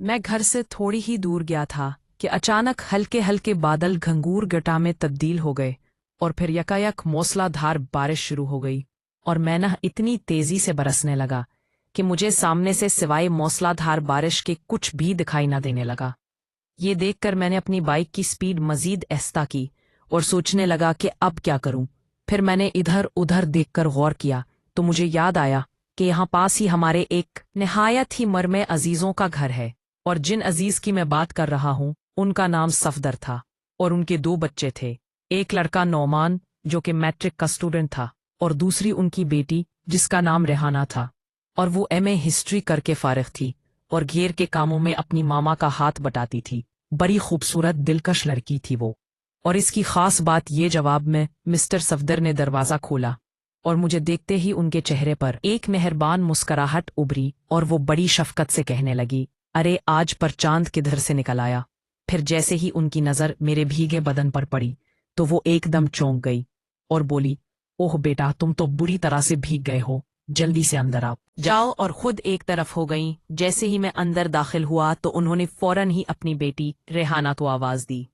मैं घर से थोड़ी ही दूर गया था कि अचानक हल्के हल्के बादल घंघूर घटा में तब्दील हो गए और फिर यकायक मूसलाधार बारिश शुरू हो गई। और मैं न इतनी तेजी से बरसने लगा कि मुझे सामने से सिवाय मूसलाधार बारिश के कुछ भी दिखाई न देने लगा। ये देखकर मैंने अपनी बाइक की स्पीड मजीद ऐस्ता की और सोचने लगा कि अब क्या करूं। फिर मैंने इधर उधर देखकर गौर किया तो मुझे याद आया कि यहाँ पास ही हमारे एक निहायत ही मरमे अजीजों का घर है, और जिन अजीज की मैं बात कर रहा हूँ उनका नाम सफदर था और उनके दो बच्चे थे। एक लड़का नौमान जो कि मैट्रिक का स्टूडेंट था, और दूसरी उनकी बेटी जिसका नाम रेहाना था, और वो एमए हिस्ट्री करके फारिग थी और घेर के कामों में अपनी मामा का हाथ बटाती थी। बड़ी खूबसूरत दिलकश लड़की थी वो। और इसकी खास बात ये, जवाब में मिस्टर सफदर ने दरवाज़ा खोला और मुझे देखते ही उनके चेहरे पर एक मेहरबान मुस्कुराहट उभरी और वो बड़ी शफकत से कहने लगी, अरे आज पर चांद किधर से निकल आया। फिर जैसे ही उनकी नज़र मेरे भीगे बदन पर पड़ी तो वो एकदम चौंक गई और बोली, ओह बेटा, तुम तो बुरी तरह से भीग गए हो, जल्दी से अंदर आओ। जाओ। और खुद एक तरफ हो गई। जैसे ही मैं अंदर दाखिल हुआ तो उन्होंने फौरन ही अपनी बेटी रेहाना को आवाज़ दी,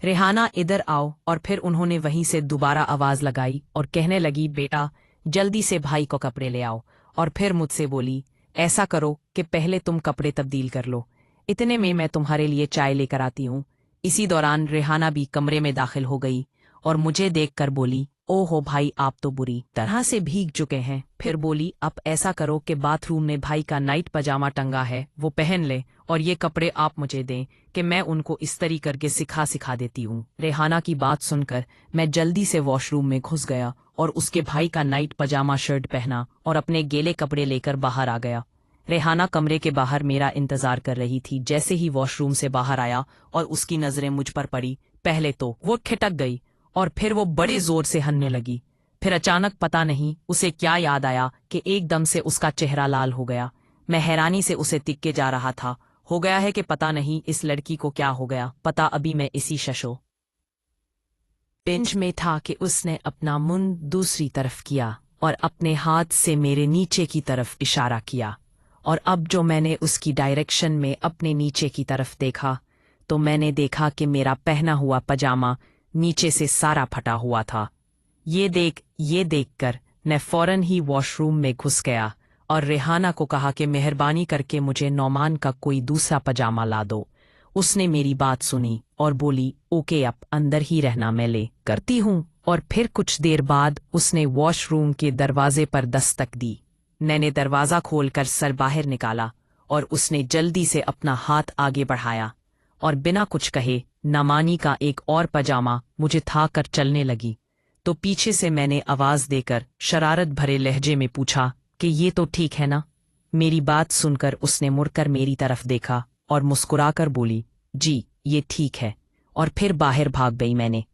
रेहाना इधर आओ। और फिर उन्होंने वहीं से दोबारा आवाज़ लगाई और कहने लगी, बेटा जल्दी से भाई को कपड़े ले आओ। और फिर मुझसे बोली, ऐसा करो कि पहले तुम कपड़े तब्दील कर लो, इतने में मैं तुम्हारे लिए चाय लेकर आती हूँ। इसी दौरान रेहाना भी कमरे में दाखिल हो गई और मुझे देखकर बोली, ओहो भाई, आप तो बुरी तरह से भीग चुके हैं। फिर बोली, अब ऐसा करो कि बाथरूम में भाई का नाइट पजामा टंगा है, वो पहन ले और ये कपड़े आप मुझे दें कि मैं उनको इस्त्री करके सिखा देती हूँ। रेहाना की बात सुनकर मैं जल्दी से वॉशरूम में घुस गया और उसके भाई का नाइट पजामा शर्ट पहना और अपने गीले कपड़े लेकर बाहर आ गया। रेहाना कमरे के बाहर मेरा इंतजार कर रही थी। जैसे ही वॉशरूम से बाहर आया और उसकी नजरें मुझ पर पड़ी, पहले तो वो ठिठक गई और फिर वो बड़े जोर से हंसने लगी। फिर अचानक पता नहीं उसे क्या याद आया कि एकदम से उसका चेहरा लाल हो गया। मैं हैरानी से उसे तिक्के जा रहा था। हो गया है कि पता नहीं इस लड़की को क्या हो गया। पता अभी मैं इसी शशो पिंच में था कि उसने अपना मुंह दूसरी तरफ किया और अपने हाथ से मेरे नीचे की तरफ इशारा किया। और अब जो मैंने उसकी डायरेक्शन में अपने नीचे की तरफ देखा तो मैंने देखा कि मेरा पहना हुआ पजामा नीचे से सारा फटा हुआ था। ये देखकर मैं फौरन ही वॉशरूम में घुस गया और रेहाना को कहा कि मेहरबानी करके मुझे नौमान का कोई दूसरा पजामा ला दो। उसने मेरी बात सुनी और बोली, ओके, अब अंदर ही रहना, मैं ले करती हूँ। और फिर कुछ देर बाद उसने वॉशरूम के दरवाजे पर दस्तक दी। मैंने दरवाज़ा खोलकर सर बाहर निकाला और उसने जल्दी से अपना हाथ आगे बढ़ाया और बिना कुछ कहे नामानी का एक और पजामा मुझे था कर चलने लगी। तो पीछे से मैंने आवाज़ देकर शरारत भरे लहजे में पूछा कि ये तो ठीक है ना। मेरी बात सुनकर उसने मुड़कर मेरी तरफ देखा और मुस्कुराकर बोली, जी ये ठीक है। और फिर बाहर भाग गई। मैंने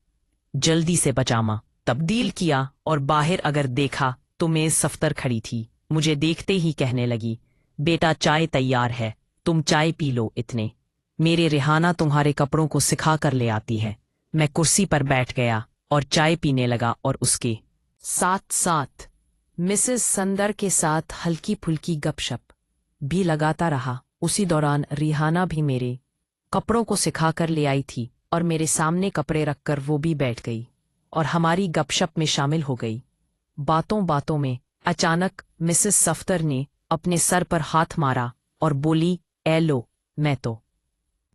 जल्दी से पजामा तब्दील किया और बाहर अगर देखा तो मेज सफ्तर खड़ी थी। मुझे देखते ही कहने लगी, बेटा चाय तैयार है, तुम चाय पी लो। इतने मेरे रेहाना तुम्हारे कपड़ों को सिखा कर ले आती है। मैं कुर्सी पर बैठ गया और चाय पीने लगा और उसके साथ साथ मिसेस संदर के साथ हल्की फुल्की गपशप भी लगाता रहा। उसी दौरान रेहाना भी मेरे कपड़ों को सिखा कर ले आई थी और मेरे सामने कपड़े रखकर वो भी बैठ गई और हमारी गपशप में शामिल हो गई। बातों बातों में अचानक मिसेस सफ्तर ने अपने सर पर हाथ मारा और बोली, ए लो, मैं तो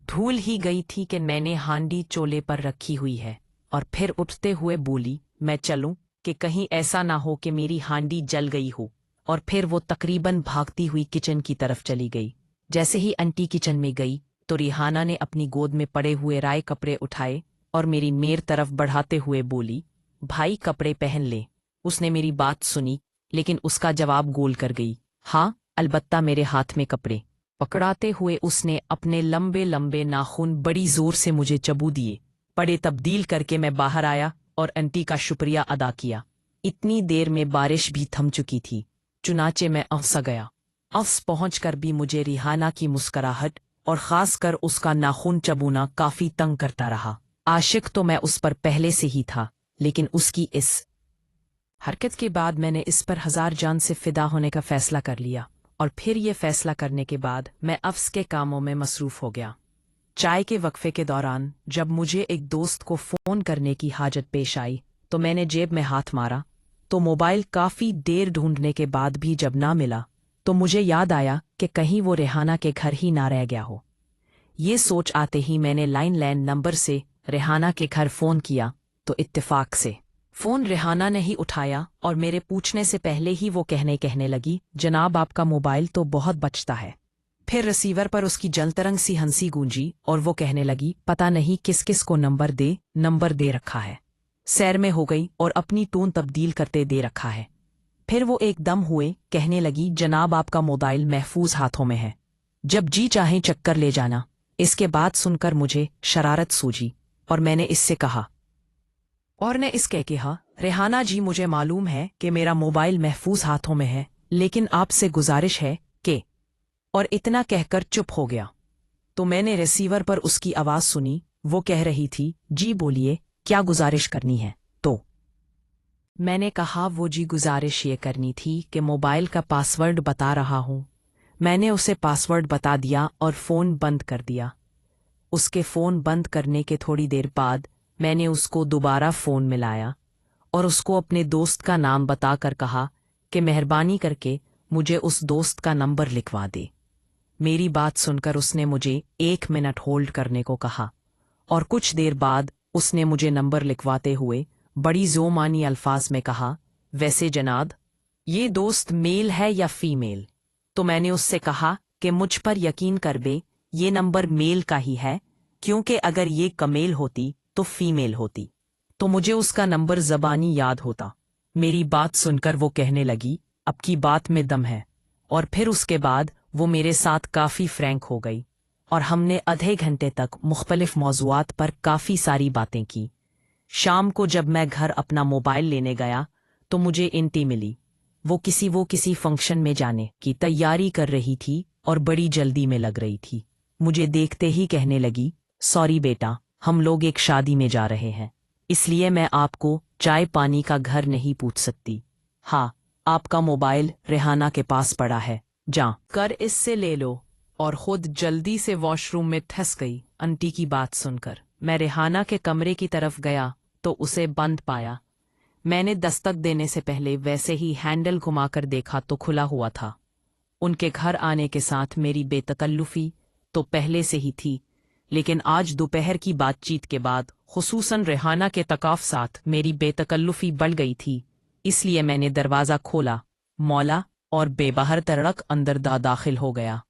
भूल ही गई थी कि मैंने हांडी चोले पर रखी हुई है। और फिर उठते हुए बोली, मैं चलूं कि कहीं ऐसा ना हो कि मेरी हांडी जल गई हो। और फिर वो तकरीबन भागती हुई किचन की तरफ चली गई। जैसे ही आंटी किचन में गई तो रिहाना ने अपनी गोद में पड़े हुए राय कपड़े उठाए और मेरी मेर तरफ बढ़ाते हुए बोली, भाई कपड़े पहन ले। उसने मेरी बात सुनी लेकिन उसका जवाब गोल कर गई, हाँ अलबत्ता। मेरे हाथ में कपड़े पकड़ाते हुए उसने अपने लंबे लंबे नाखून बड़ी जोर से मुझे चबू दिए। पड़े तब्दील करके मैं बाहर आया और आंटी का शुक्रिया अदा किया। इतनी देर में बारिश भी थम चुकी थी। चुनाचे मैं अफसा गया। अफ्स पहुंचकर भी मुझे रिहाना की मुस्कुराहट और खासकर उसका नाखून चबूना काफी तंग करता रहा। आशिक तो मैं उस पर पहले से ही था, लेकिन उसकी इस हरकत के बाद मैंने इस पर हजार जान से फिदा होने का फैसला कर लिया और फिर ये फैसला करने के बाद मैं अफ्स के कामों में मसरूफ हो गया। चाय के वक्फे के दौरान जब मुझे एक दोस्त को फ़ोन करने की हाजत पेश आई तो मैंने जेब में हाथ मारा तो मोबाइल काफ़ी देर ढूंढने के बाद भी जब ना मिला तो मुझे याद आया कि कहीं वो रेहाना के घर ही ना रह गया हो। ये सोच आते ही मैंने लाइन नंबर से रेहाना के घर फ़ोन किया तो इत्तेफाक से फ़ोन रेहाना ने ही उठाया और मेरे पूछने से पहले ही वो कहने लगी, जनाब आपका मोबाइल तो बहुत बचता है। फिर रिसीवर पर उसकी जलतरंग सी हंसी गूंजी और वो कहने लगी, पता नहीं किस किस को नंबर दे रखा है। सैर में हो गई और अपनी टोन तब्दील करते दे रखा है। फिर वो एकदम हुए कहने लगी, जनाब आपका मोबाइल महफूज हाथों में है, जब जी चाहे चक्कर ले जाना। इसके बाद सुनकर मुझे शरारत सूझी और मैंने इससे कहा रेहाना जी मुझे मालूम है कि मेरा मोबाइल महफूज हाथों में है, लेकिन आपसे गुजारिश है कि, और इतना कहकर चुप हो गया। तो मैंने रिसीवर पर उसकी आवाज़ सुनी, वो कह रही थी, जी बोलिए क्या गुजारिश करनी है। तो मैंने कहा, वो जी गुजारिश ये करनी थी कि मोबाइल का पासवर्ड बता रहा हूँ। मैंने उसे पासवर्ड बता दिया और फ़ोन बंद कर दिया। उसके फ़ोन बंद करने के थोड़ी देर बाद मैंने उसको दोबारा फ़ोन मिलाया और उसको अपने दोस्त का नाम बताकर कहा कि मेहरबानी करके मुझे उस दोस्त का नंबर लिखवा दे। मेरी बात सुनकर उसने मुझे 1 मिनट होल्ड करने को कहा और कुछ देर बाद उसने मुझे नंबर लिखवाते हुए बड़ी ज़ोमानी अल्फाज में कहा, वैसे जनाब ये दोस्त मेल है या फीमेल? तो मैंने उससे कहा कि मुझ पर यकीन कर बे, ये नंबर मेल का ही है, क्योंकि अगर ये कमेल होती तो फीमेल होती तो मुझे उसका नंबर ज़बानी याद होता। मेरी बात सुनकर वो कहने लगी, अब की बात में दम है। और फिर उसके बाद वो मेरे साथ काफ़ी फ्रैंक हो गई और हमने आधे घंटे तक मुख्तलिफ मौज़ूआत पर काफ़ी सारी बातें की। शाम को जब मैं घर अपना मोबाइल लेने गया तो मुझे इंटी मिली। वो किसी फंक्शन में जाने की तैयारी कर रही थी और बड़ी जल्दी में लग रही थी। मुझे देखते ही कहने लगी, सॉरी बेटा, हम लोग एक शादी में जा रहे हैं, इसलिए मैं आपको चाय पानी का घर नहीं पूछ सकती। हाँ, आपका मोबाइल रेहाना के पास पड़ा है, जा कर इससे ले लो। और खुद जल्दी से वॉशरूम में धंस गई। आंटी की बात सुनकर मैं रेहाना के कमरे की तरफ गया तो उसे बंद पाया। मैंने दस्तक देने से पहले वैसे ही हैंडल घुमाकर देखा तो खुला हुआ था। उनके घर आने के साथ मेरी बेतकल्लुफ़ी तो पहले से ही थी, लेकिन आज दोपहर की बातचीत के बाद खुसूसन रेहाना के तकाफ साथ मेरी बेतकल्लुफ़ी बढ़ गई थी। इसलिए मैंने दरवाज़ा खोला, मौला और बेबाहर तड़क अंदर दाखिल हो गया।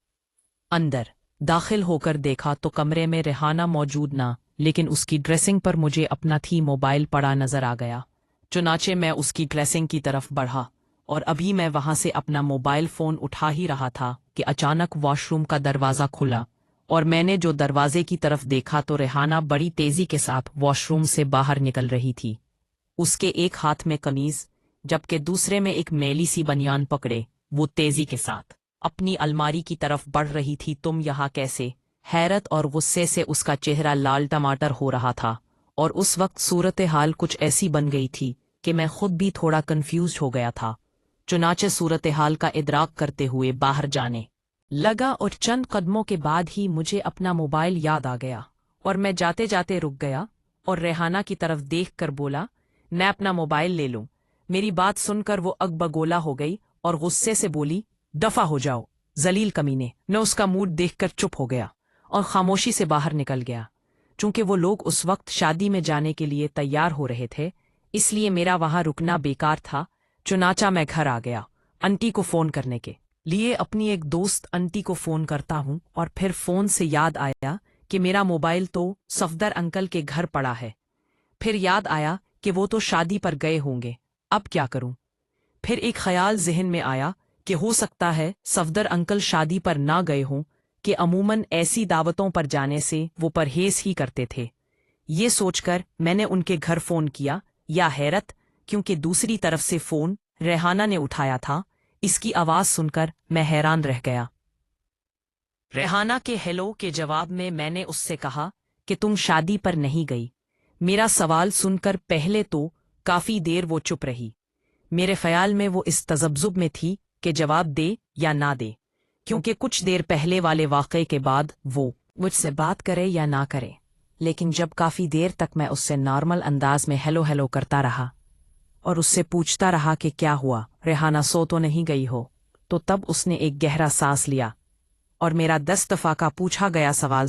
अंदर दाखिल होकर देखा तो कमरे में रेहाना मौजूद ना, लेकिन उसकी ड्रेसिंग पर मुझे अपना थी मोबाइल पड़ा नजर आ गया। चुनाचे मैं उसकी ड्रेसिंग की तरफ बढ़ा और अभी मैं वहां से अपना मोबाइल फ़ोन उठा ही रहा था कि अचानक वॉशरूम का दरवाज़ा खुला और मैंने जो दरवाजे की तरफ देखा तो रेहाना बड़ी तेज़ी के साथ वॉशरूम से बाहर निकल रही थी। उसके एक हाथ में कमीज़ जबकि दूसरे में एक मैली सी बनियान पकड़े वो तेज़ी के साथ अपनी अलमारी की तरफ बढ़ रही थी। तुम यहाँ कैसे? हैरत और गुस्से से उसका चेहरा लाल टमाटर हो रहा था और उस वक्त सूरत हाल कुछ ऐसी बन गई थी कि मैं खुद भी थोड़ा कंफ्यूज हो गया था। चुनाचे सूरत हाल का इदराक करते हुए बाहर जाने लगा और चंद कदमों के बाद ही मुझे अपना मोबाइल याद आ गया और मैं जाते जाते रुक गया और रेहाना की तरफ देखकर बोला, मैं अपना मोबाइल ले लूं। मेरी बात सुनकर वो अगबगोला हो गई और गुस्से से बोली, दफा हो जाओ जलील कमीने। मैं उसका मूड देखकर चुप हो गया और खामोशी से बाहर निकल गया। चूंकि वो लोग उस वक्त शादी में जाने के लिए तैयार हो रहे थे, इसलिए मेरा वहां रुकना बेकार था। चुनाचा मैं घर आ गया। आंटी को फ़ोन करने के लिए अपनी एक दोस्त आंटी को फ़ोन करता हूँ और फिर फ़ोन से याद आया कि मेरा मोबाइल तो सफदर अंकल के घर पड़ा है। फिर याद आया कि वो तो शादी पर गए होंगे, अब क्या करूं? फिर एक ख्याल जहन में आया कि हो सकता है सफदर अंकल शादी पर ना गए हों, कि अमूमन ऐसी दावतों पर जाने से वो परहेज ही करते थे। ये सोचकर मैंने उनके घर फ़ोन किया। या हैरत, क्योंकि दूसरी तरफ से फ़ोन रेहाना ने उठाया था। इसकी आवाज़ सुनकर मैं हैरान रह गया। रेहाना के हेलो के जवाब में मैंने उससे कहा कि तुम शादी पर नहीं गई। मेरा सवाल सुनकर पहले तो काफ़ी देर वो चुप रही। मेरे ख्याल में वो इस तज़ब्ज़ुब में थी کہ جواب دے یا نہ دے، کیونکہ کچھ دیر پہلے والے واقعے کے بعد وہ مجھ سے بات کرے یا نہ کرے، لیکن جب کافی دیر تک میں اس سے نارمل انداز میں ہیلو ہیلو کرتا رہا اور اس سے پوچھتا رہا کہ کیا ہوا، ریحانہ سو تو نہیں گئی ہو، تو تب اس نے ایک گہرا سانس لیا اور میرا 10 دفعہ کا پوچھا گیا سوال